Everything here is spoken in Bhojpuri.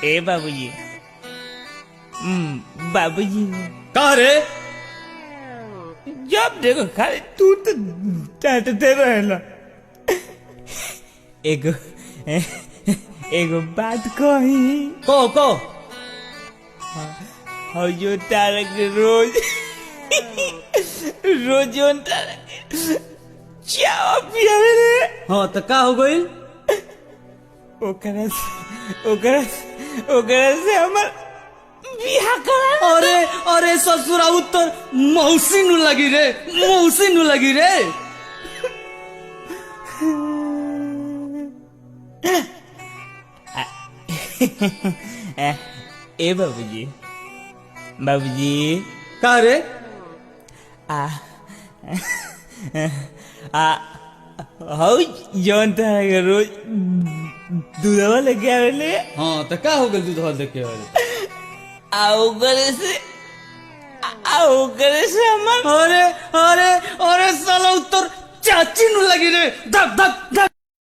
ए बाबूजी, बाबूजी का रे? जब देखो खाली तू तो चाटते रहेला। एगो एगो बात कही, को और जो तारा के रोज रोज तारा के चाव पियावे रे, हाँ तो का हो गई? ओकरा से हमर बियाह करा। अरे अरे ससुरा उत्तर मौसी नु लगी रे, मौसी नु लगी रे। ए बाबूजी, बाबूजी का रे? हौ जौन तारा के रोज दूधवा लेके आवेले, हाँ तो का हो गई दूध देखे वाले? ओकरे से हमर अरे अरे अरे साला उत्तर चाची नु लगी रे। धक धक धक।